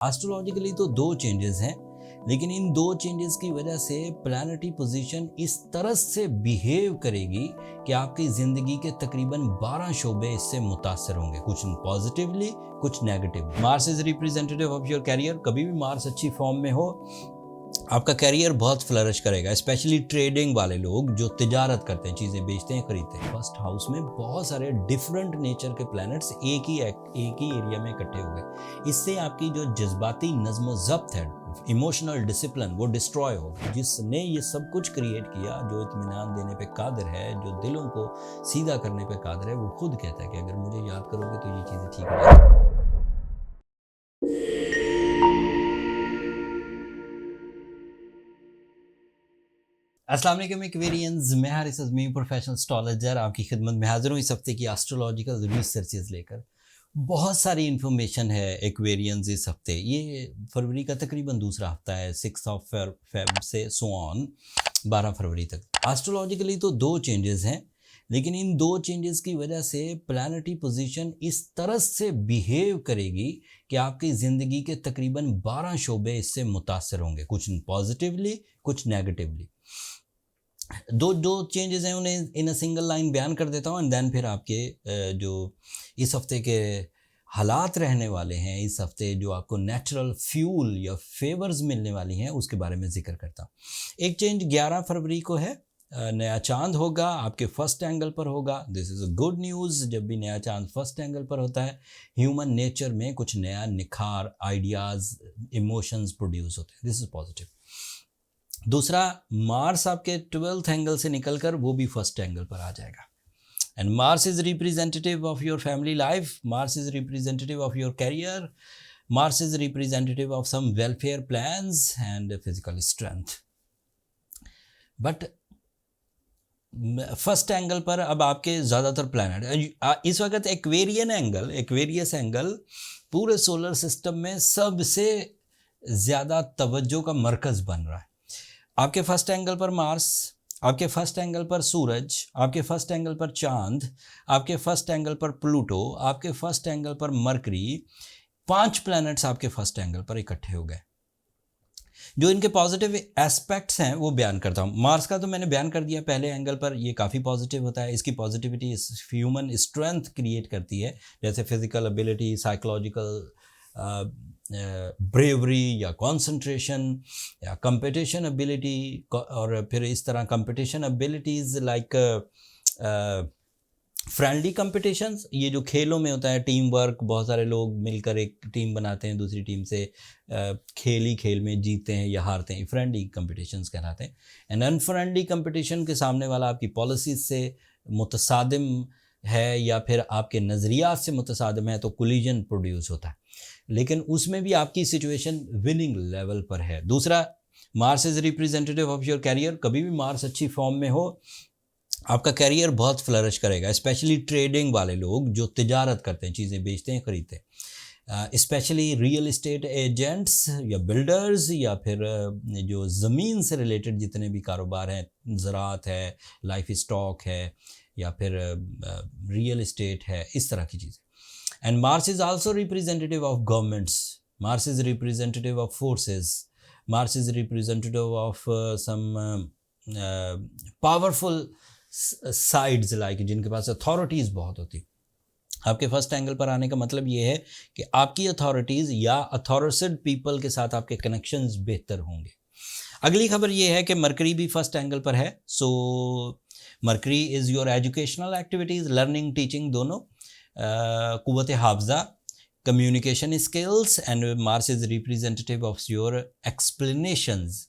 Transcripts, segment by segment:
Astrologically तो दो changes हैं, लेकिन इन दो चेंजेस की वजह से प्लैनेटरी पोजीशन इस तरह से बिहेव करेगी कि आपकी ज़िंदगी के तकरीबन 12 शोबे इससे मुतासर होंगे, कुछ पॉजिटिवली कुछ negatively. Mars is representative of your career. कभी भी मार्स अच्छी फॉर्म में हो, आपका कैरियर बहुत फ्लरिश करेगा, स्पेशली ट्रेडिंग वाले लोग जो तिजारत करते हैं, चीज़ें बेचते हैं, खरीदते हैं। फर्स्ट हाउस में बहुत सारे डिफरेंट नेचर के प्लैनेट्स एक ही एरिया में इकट्ठे हो गए। इससे आपकी जो जज्बाती नज़्म ज़ब्त है, इमोशनल डिसिप्लिन, वो डिस्ट्रॉय होगा। जिसने ये सब कुछ क्रिएट किया, जो इत्मीनान देने पे कादिर है, जो दिलों को सीधा करने पे कादिर है, वो खुद कहता है कि अगर मुझे याद करोगे तो ये चीज़ें ठीक हो जाएंगी। अस्सलाम वालेकुम एक्वेरियंस, मैं हारिस अज़मी, प्रोफेशनल एस्ट्रोलॉजर, आपकी खिदमत में हाजिर हूँ इस हफ्ते की एस्ट्रोलॉजिकल रिसर्चेज लेकर। बहुत सारी इन्फॉर्मेशन है एक्वेरियंस इस हफ्ते। ये फरवरी का तकरीबन दूसरा हफ्ता है, 6 फेब से सो ऑन 12 फरवरी तक। एस्ट्रोलॉजिकली तो दो चेंजेस हैं, लेकिन इन दो चेंजेस की वजह से प्लैनेटरी पोजीशन इस तरह से बिहेव करेगी कि आपकी ज़िंदगी के तकरीबन 12 शोबे इससे मुतासर होंगे, कुछ पॉजिटिवली कुछ नेगेटिवली। दो चेंजेस हैं, उन्हें इन अ सिंगल लाइन बयान कर देता हूँ एंड देन फिर आपके जो इस हफ्ते के हालात रहने वाले हैं, इस हफ्ते जो आपको नेचुरल फ्यूल या फेवर्स मिलने वाली हैं, उसके बारे में जिक्र करता हूँ। एक चेंज 11 फरवरी को है, नया चांद होगा, आपके फर्स्ट एंगल पर होगा। This is a good news. जब भी नया चांद फर्स्ट एंगल पर होता है, ह्यूमन नेचर में कुछ नया निखार, आइडियाज़, इमोशंस प्रोड्यूस होते हैं। This is positive. दूसरा, मार्स आपके 12th एंगल से निकलकर वो भी फर्स्ट एंगल पर आ जाएगा। And Mars is representative of your family life, Mars is representative of your career, Mars is representative of some welfare plans and physical strength. But first angle पर अब आपके ज़्यादातर प्लैनेट इस वक्त एक्वेरियस एंगल पूरे सोलर सिस्टम में सबसे ज़्यादा तवज्जो का मरकज़ बन रहा है। आपके फर्स्ट एंगल पर मार्स, आपके फर्स्ट एंगल पर सूरज, आपके फर्स्ट एंगल पर चांद, आपके फर्स्ट एंगल पर प्लूटो, आपके फर्स्ट एंगल पर मरकरी, 5 प्लैनेट्स आपके फर्स्ट एंगल पर इकट्ठे हो गए। जो इनके पॉजिटिव एस्पेक्ट्स हैं वो बयान करता हूँ। मार्स का तो मैंने बयान कर दिया, पहले एंगल पर ये काफ़ी पॉजिटिव होता है। इसकी पॉजिटिविटी ह्यूमन स्ट्रेंथ क्रिएट करती है, जैसे फिजिकल एबिलिटी, साइकोलॉजिकल ब्रेवरी या कंसंट्रेशन या कंपटीशन एबिलिटी, और फिर इस तरह competition abilities like friendly competitions, ये जो खेलों में होता है, टीम वर्क, बहुत सारे लोग मिलकर एक टीम बनाते हैं, दूसरी टीम से खेल में जीतते हैं या हारते हैं, फ्रेंडली कंपटीशंस कहलाते हैं। एंड अनफ्रेंडली कंपटीशन के सामने वाला आपकी पॉलिसीज से मुतसादिम है या फिर आपके नज़रियात से मुतसादिम है, तो कोलिजन प्रोड्यूस होता है, लेकिन उसमें भी आपकी सिचुएशन विनिंग लेवल पर है। दूसरा, Mars is representative of your career. कभी भी मार्स अच्छी फॉर्म में हो, आपका कैरियर बहुत फ्लरिश करेगा, स्पेशली ट्रेडिंग वाले लोग जो तिजारत करते हैं, चीज़ें बेचते हैं, खरीदते हैं, स्पेशली रियल इस्टेट एजेंट्स या बिल्डर्स, या फिर जो ज़मीन से रिलेटेड जितने भी कारोबार हैं, ज़राअत है, लाइफ स्टॉक है, या फिर रियल इस्टेट है, इस तरह की चीज़ें। And Mars is also representative of governments. Mars is representative of forces. Mars is representative of some powerful sides, like जिनके पास अथॉरिटीज़ बहुत होती। आपके फर्स्ट एंगल पर आने का मतलब ये है कि आपकी अथॉरिटीज़ या अथॉरिटेड पीपल के साथ आपके कनेक्शंस बेहतर होंगे। अगली खबर ये है कि मरकरी भी फर्स्ट एंगल पर है। So Mercury is your educational activities, learning, teaching, दोनों, कुव्वत हाफ़ज़ा, communication skills. And Mars is representative of your explanations.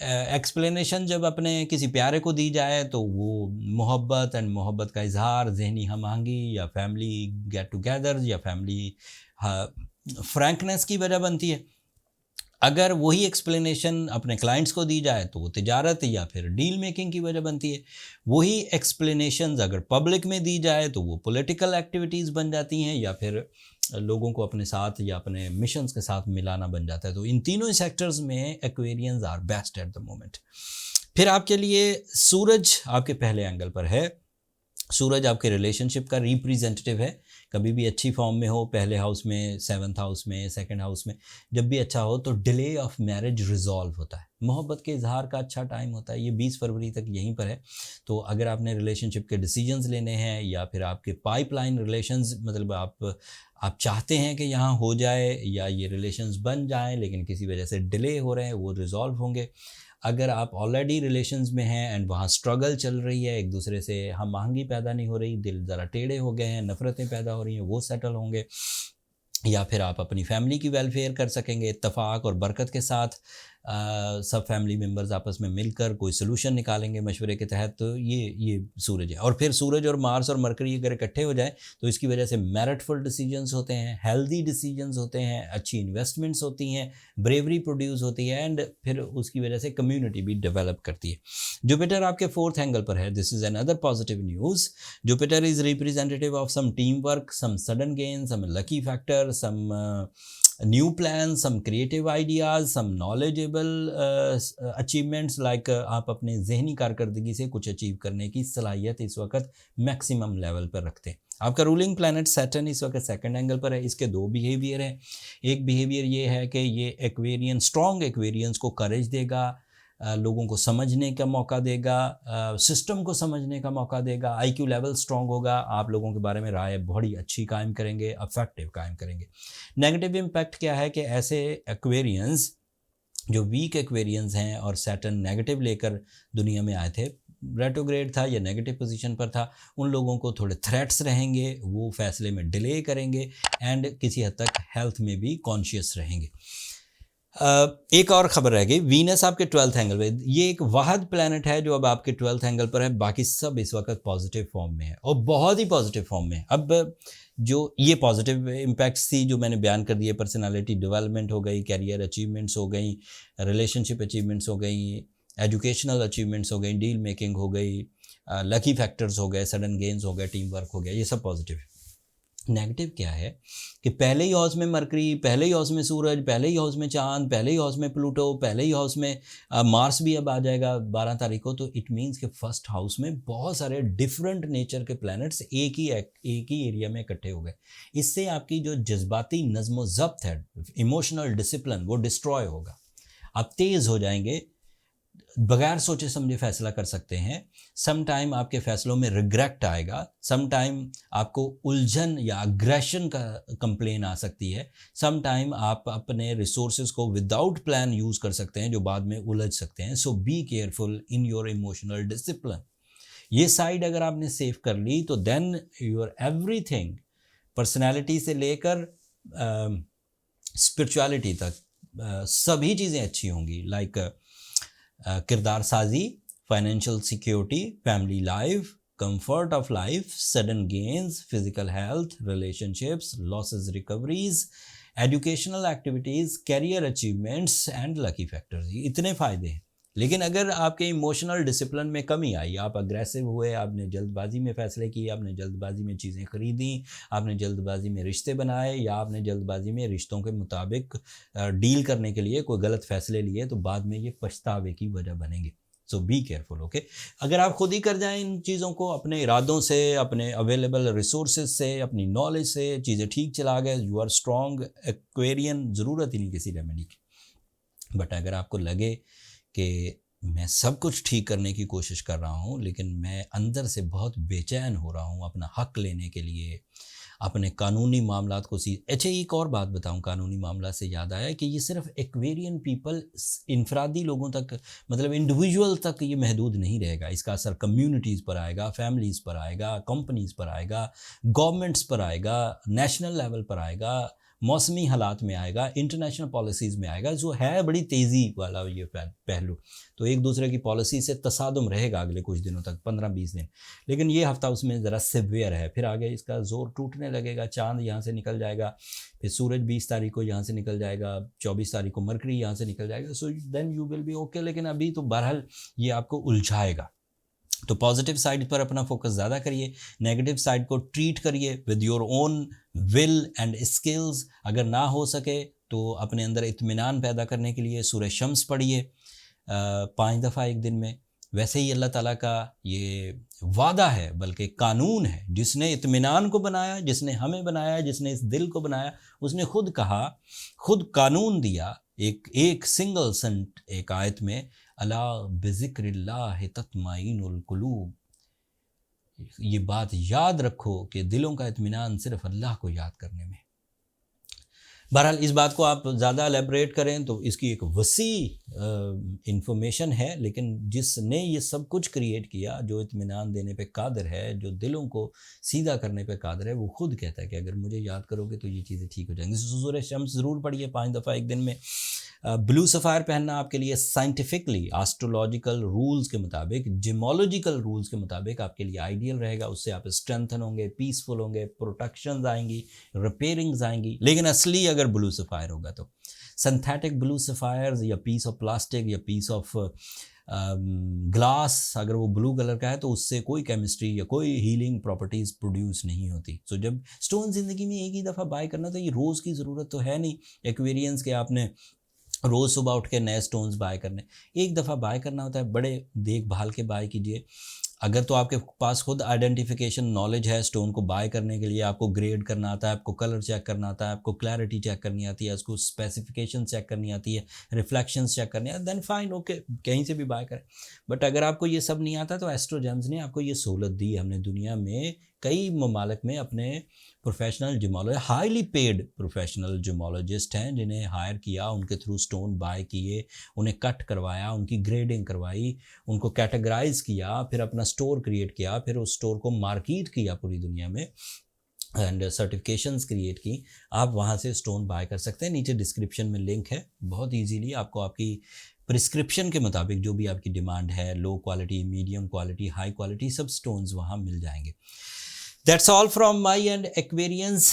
Explanation जब अपने किसी प्यारे को दी जाए तो वो मोहब्बत का इजहार, जहनी हम आहंगी या फैमिली गेट टुगेदर या फैमिली फ्रैंकनेस की वजह बनती है। अगर वही एक्सप्लेनेशन अपने क्लाइंट्स को दी जाए तो वो तिजारत या फिर डील मेकिंग की वजह बनती है। वही एक्सप्लेनेशंस अगर पब्लिक में दी जाए तो वो पॉलिटिकल एक्टिविटीज़ बन जाती हैं या फिर लोगों को अपने साथ या अपने मिशंस के साथ मिलाना बन जाता है। तो इन तीनों सेक्टर्स में Aquarians are best at the moment. फिर आपके लिए सूरज आपके पहले एंगल पर है। सूरज आपके रिलेशनशिप का रिप्रेजेंटेटिव है, कभी भी अच्छी फॉर्म में हो, पहले हाउस में, 7th हाउस में, 2nd हाउस में, जब भी अच्छा हो तो डिले ऑफ मैरिज रिजॉल्व होता है, मोहब्बत के इजहार का अच्छा टाइम होता है। ये 20 फरवरी तक यहीं पर है। तो अगर आपने रिलेशनशिप के डिसीजंस लेने हैं या फिर आपके पाइपलाइन रिलेशंस, मतलब आप चाहते हैं कि यहाँ हो जाए या ये रिलेशंस बन जाएं लेकिन किसी वजह से डिले हो रहे हैं, वो रिजॉल्व होंगे। अगर आप ऑलरेडी रिलेशंस में हैं एंड वहाँ स्ट्रगल चल रही है, एक दूसरे से हम आहंगी पैदा नहीं हो रही, दिल ज़रा टेढ़े हो गए हैं, नफ़रतें पैदा हो रही हैं, वो सेटल होंगे। या फिर आप अपनी फैमिली की वेलफेयर कर सकेंगे इत्तेफाक और बरकत के साथ, सब फैमिली मेम्बर्स आपस में मिलकर कोई सोल्यूशन निकालेंगे मशवरे के तहत। तो ये सूरज है। और फिर सूरज और मार्स और मरकरी अगर इकट्ठे हो जाए तो इसकी वजह से मेरिटफुल डिसीजंस होते हैं, हेल्दी डिसीजंस होते हैं, अच्छी इन्वेस्टमेंट्स होती हैं, ब्रेवरी प्रोड्यूस होती है एंड फिर उसकी वजह से कम्युनिटी भी डेवलप करती है। जुपिटर आपके 4th एंगल पर है। This is another positive news. Jupiter is representative of some team work, some sudden gain, some lucky factor, some new plans, some creative ideas, some knowledgeable achievements, like आप अपने जहनी कारकर्दगी से कुछ achieve करने की सलाहियत इस वक्त मैक्सिमम लेवल पर रखते हैं। आपका रूलिंग प्लैनेट सैटर्न इस वक्त 2nd एंगल पर है। इसके 2 बिहेवियर हैं। एक बिहेवियर ये है कि ये एक्वेरियन, स्ट्रॉन्ग एक्वेरियंस को करेज देगा, लोगों को समझने का मौका देगा, सिस्टम को समझने का मौका देगा, आईक्यू लेवल स्ट्रॉन्ग होगा, आप लोगों के बारे में राय बड़ी अच्छी कायम करेंगे, अफेक्टिव कायम करेंगे। नेगेटिव इम्पैक्ट क्या है कि ऐसे एक्वेरियंस जो वीक एक्वेरियंस हैं और सैटर्न नेगेटिव लेकर दुनिया में आए थे, रेट्रोग्रेड था या नेगेटिव पोजीशन पर था, उन लोगों को थोड़े थ्रेट्स रहेंगे, वो फैसले में डिले करेंगे एंड किसी हद तक हेल्थ में भी कॉन्शियस रहेंगे। एक और ख़बर रह गई, वीनस आपके 12th एंगल पे। ये एक वाहद प्लैनेट है जो अब आपके 12th एंगल पर है, बाकी सब इस वक्त पॉजिटिव फॉर्म में है और बहुत ही पॉजिटिव फॉर्म में है। अब जो ये पॉजिटिव इम्पैक्ट्स थी जो मैंने बयान कर दिए, पर्सनालिटी डेवलपमेंट हो गई, कैरियर अचीवमेंट्स हो गई, रिलेशनशिप अचीवमेंट्स हो गई, एजुकेशनल अचीवमेंट्स हो गई, डील मेकिंग हो गई, लकी फैक्टर्स हो गए, सडन गेन्स हो गए, टीम वर्क हो गया, ये सब पॉजिटिव है। नेगेटिव क्या है कि पहले ही हाउस में मरकरी, पहले ही हाउस में सूरज, पहले ही हाउस में चांद, पहले ही हाउस में प्लूटो, पहले ही हाउस में मार्स भी अब आ जाएगा 12 तारीख को। तो इट मीन्स कि फर्स्ट हाउस में बहुत सारे डिफरेंट नेचर के प्लैनेट्स एक ही एरिया में इकट्ठे हो गए। इससे आपकी जो जज्बाती नज़्म ज़ब्त है, इमोशनल डिसिप्लिन, वो डिस्ट्रॉय होगा। आप तेज़ हो जाएंगे, बगैर सोचे समझे फैसला कर सकते हैं। सम टाइम आपके फैसलों में रिग्रेट आएगा, सम टाइम आपको उलझन या अग्रेशन का कंप्लेन आ सकती है, सम टाइम आप अपने रिसोर्सेज को विदाउट प्लान यूज़ कर सकते हैं जो बाद में उलझ सकते हैं। So be careful in your emotional discipline. ये साइड अगर आपने सेव कर ली तो देन योर एवरीथिंग, पर्सनैलिटी से लेकर स्पिरिचुअलिटी तक, सभी चीज़ें अच्छी होंगी। लाइक किरदार साजी, financial security, family life, comfort of life, sudden gains, physical health, relationships, losses recoveries, educational activities, career achievements and lucky factors. इतने फ़ायदे हैं। लेकिन अगर आपके इमोशनल डिसिप्लिन में कमी आई, आप अग्रेसिव हुए, आपने जल्दबाजी में फ़ैसले किए, आपने जल्दबाजी में चीज़ें खरीदी, आपने जल्दबाजी में रिश्ते बनाए, या आपने जल्दबाजी में रिश्तों के मुताबिक डील करने के लिए कोई गलत फ़ैसले लिए, तो बाद में ये पछतावे की वजह बनेंगे। सो बी केयरफुल। ओके, अगर आप खुद ही कर जाएं इन चीज़ों को, अपने इरादों से, अपने अवेलेबल रिसोर्सेज से, अपनी नॉलेज से चीज़ें ठीक चला गए, यू आर स्ट्रॉन्ग एक्वेरियन, ज़रूरत ही नहीं किसी रेमेडी की। बट अगर आपको लगे कि मैं सब कुछ ठीक करने की कोशिश कर रहा हूँ लेकिन मैं अंदर से बहुत बेचैन हो रहा हूँ अपना हक लेने के लिए, अपने कानूनी मामलात को अच्छा, एक और बात बताऊं, कानूनी मामला से याद आया कि ये सिर्फ एक्वेरियन पीपल, इनफरादी लोगों तक, मतलब इंडिविजुअल तक ये महदूद नहीं रहेगा। इसका असर कम्युनिटीज़ पर आएगा, फैमिलीज़ पर आएगा, कंपनीज़ पर आएगा, गवर्नमेंट्स पर आएगा, नेशनल लेवल पर आएगा, मौसमी हालात में आएगा, इंटरनेशनल पॉलिसीज़ में आएगा, जो है बड़ी तेज़ी वाला ये पहलू। तो एक दूसरे की पॉलिसी से तसादुम रहेगा अगले कुछ दिनों तक, 15-20 दिन, लेकिन ये हफ्ता उसमें ज़रा सिवियर है। फिर आगे इसका ज़ोर टूटने लगेगा, चांद यहाँ से निकल जाएगा, फिर सूरज 20 तारीख को यहाँ से निकल जाएगा, 24 तारीख को मरकरी यहाँ से निकल जाएगा। So then you will be okay. लेकिन अभी तो बहरहाल ये आपको उलझाएगा। तो पॉजिटिव साइड पर अपना फोकस ज़्यादा करिए, नेगेटिव साइड को ट्रीट करिए with your own will and skills. अगर ना हो सके तो अपने अंदर इत्मीनान पैदा करने के लिए सूरह शम्स पढ़िए 5 दफ़ा एक दिन में, वैसे ही अल्लाह ताला का ये वादा है, बल्कि कानून है, जिसने इत्मीनान को बनाया, जिसने हमें बनाया, जिसने इस दिल को बनाया, उसने खुद कहा, खुद कानून दिया। एक एक सिंगल सेंट एक आयत में, अला बिज़िक्रिल्लाह तत्माइनुल कुलूब, ये बात याद रखो कि दिलों का इत्मीनान सिर्फ अल्लाह को याद करने में। बहरहाल इस बात को आप ज़्यादा एलेबरेट करें तो इसकी एक वसी इंफॉर्मेशन है, लेकिन जिसने ये सब कुछ क्रिएट किया, जो इत्मीनान देने पे कादिर है, जो दिलों को सीधा करने पे कादिर है, वो खुद कहता है कि अगर मुझे याद करोगे तो ये चीज़ें ठीक हो जाएंगी। सूरह शम्स ज़रूर पढ़िए 5 दफ़ा एक दिन में। ब्लू सफ़ायर पहनना आपके लिए साइंटिफिकली, एस्ट्रोलॉजिकल रूल्स के मुताबिक, जिमोलॉजिकल रूल्स के मुताबिक आपके लिए आइडियल रहेगा। उससे आप स्ट्रेंथन होंगे, पीसफुल होंगे, प्रोटेक्शंस आएंगी, रिपेयरिंग्स आएंगी। लेकिन असली अगर ब्लू सफ़ायर होगा तो सिंथेटिक ब्लू सफ़ायर्स या पीस ऑफ प्लास्टिक या पीस ऑफ ग्लास, अगर वो ब्लू कलर का है तो उससे कोई केमिस्ट्री या कोई हीलिंग प्रॉपर्टीज़ प्रोड्यूस नहीं होती। सो जब स्टोन ज़िंदगी में एक ही दफ़ा बाय करना, तो ये रोज़ की ज़रूरत तो है नहीं एक्वेरियंस के आपने रोज़ सुबह उठ के नए स्टोन्स बाय करने, एक दफ़ा बाय करना होता है। बड़े देखभाल के बाय कीजिए। अगर तो आपके पास खुद आइडेंटिफिकेशन नॉलेज है, स्टोन को बाय करने के लिए आपको ग्रेड करना आता है, आपको कलर चेक करना आता है, आपको क्लैरिटी चेक करनी आती है, उसको स्पेसिफिकेशन चेक करनी आती है, रिफ्लेक्शंस चेक करनी है, देन फाइन, ओके, कहीं से भी बाय करें। बट अगर आपको ये सब नहीं आता तो एस्ट्रो जेम्स ने आपको ये सहूलत दी। हमने दुनिया में कई ममालिक में अपने प्रोफेशनल जिमोलॉजी, हाईली पेड प्रोफेशनल जिमोलॉजिस्ट हैं जिन्हें हायर किया, उनके थ्रू स्टोन बाय किए, उन्हें कट करवाया, उनकी ग्रेडिंग करवाई, उनको कैटेगराइज किया, फिर अपना स्टोर क्रिएट किया, फिर उस स्टोर को मार्केट किया पूरी दुनिया में एंड सर्टिफिकेशंस क्रिएट की। आप वहाँ से स्टोन बाय कर सकते हैं। नीचे डिस्क्रिप्शन में लिंक है, बहुत इजीली आपको आपकी प्रिस्क्रिप्शन के मुताबिक जो भी आपकी डिमांड है, low quality, medium quality, high quality, सब स्टोन्स वहाँ मिल जाएंगे। That's all from my and Aquarians.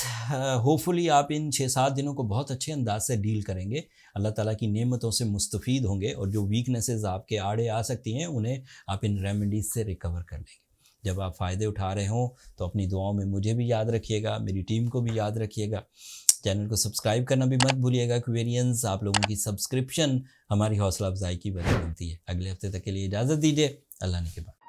Hopefully आप इन 6-7 दिनों को बहुत अच्छे अंदाज से डील करेंगे, अल्लाह ताला की नेमतों से मुस्तफ़ीद होंगे, और जो वीकनेसेस आपके आड़े आ सकती हैं उन्हें आप इन रेमेडीज़ से रिकवर कर लेंगे। जब आप फ़ायदे उठा रहे हों तो अपनी दुआओं में मुझे भी याद रखिएगा, मेरी टीम को भी याद रखिएगा। चैनल को सब्सक्राइब करना भी मत भूलिएगा। एक्वेरियंस, आप लोगों की सब्सक्रिप्शन हमारी हौसला अफजाई की वजह बनती है। अगले हफ्ते तक के लिए इजाज़त दीजिए। अल्लाह ने के बाद।